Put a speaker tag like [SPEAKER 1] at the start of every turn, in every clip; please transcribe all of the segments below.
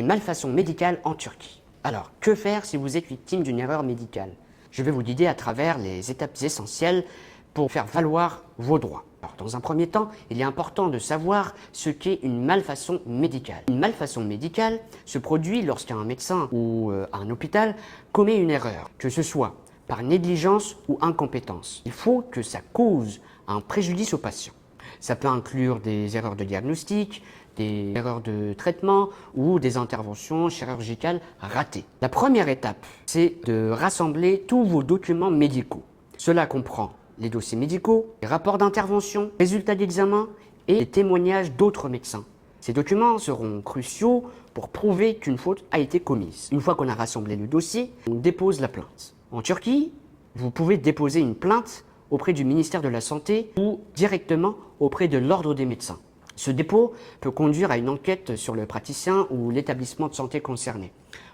[SPEAKER 1] Les malfaçons médicales en Turquie. Alors, que faire si vous êtes victime d'une erreur médicale? Je vais vous guider à travers les étapes essentielles pour faire valoir vos droits. Alors, dans un premier temps, il est important de savoir ce qu'est une malfaçon médicale. Une malfaçon médicale se produit lorsqu'un médecin ou un hôpital commet une erreur, que ce soit par négligence ou incompétence. Il faut que ça cause un préjudice au patient. Ça peut inclure des erreurs de diagnostic, des erreurs de traitement ou des interventions chirurgicales ratées. La première étape, c'est de rassembler tous vos documents médicaux. Cela comprend les dossiers médicaux, les rapports d'intervention, résultats d'examen et les témoignages d'autres médecins. Ces documents seront cruciaux pour prouver qu'une faute a été commise. Une fois qu'on a rassemblé le dossier, on dépose la plainte. En Turquie, vous pouvez déposer une plainte auprès du ministère de la Santé ou directement auprès de l'ordre des médecins. Ce dépôt peut conduire à une enquête sur le praticien ou l'établissement de santé concerné.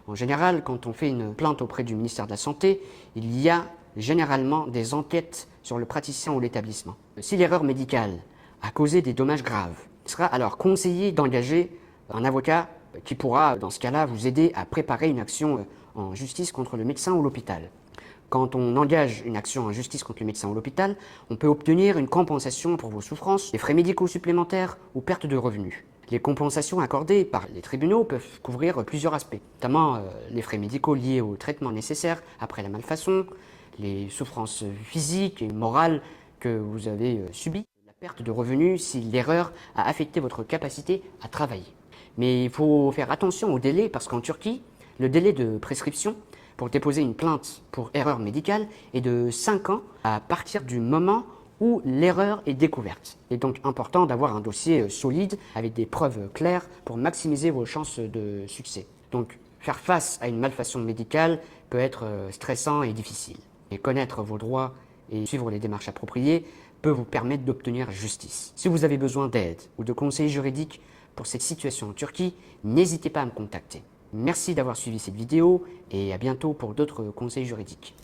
[SPEAKER 1] En général, quand on fait une plainte auprès du ministère de la Santé, il y a généralement des enquêtes sur le praticien ou l'établissement. Si l'erreur médicale a causé des dommages graves, il sera alors conseillé d'engager un avocat qui pourra, dans ce cas-là, vous aider à préparer une action en justice contre le médecin ou l'hôpital. Quand on engage une action en justice contre le médecin ou l'hôpital, on peut obtenir une compensation pour vos souffrances, des frais médicaux supplémentaires ou perte de revenus. Les compensations accordées par les tribunaux peuvent couvrir plusieurs aspects, notamment les frais médicaux liés au traitement nécessaire après la malfaçon, les souffrances physiques et morales que vous avez subies, la perte de revenus si l'erreur a affecté votre capacité à travailler. Mais il faut faire attention au délai parce qu'en Turquie, le délai de prescription pour déposer une plainte pour erreur médicale est de 5 ans à partir du moment où l'erreur est découverte. Il est donc important d'avoir un dossier solide avec des preuves claires pour maximiser vos chances de succès. Donc, faire face à une malfaçon médicale peut être stressant et difficile. Et connaître vos droits et suivre les démarches appropriées peut vous permettre d'obtenir justice. Si vous avez besoin d'aide ou de conseils juridiques pour cette situation en Turquie, n'hésitez pas à me contacter. Merci d'avoir suivi cette vidéo et à bientôt pour d'autres conseils juridiques.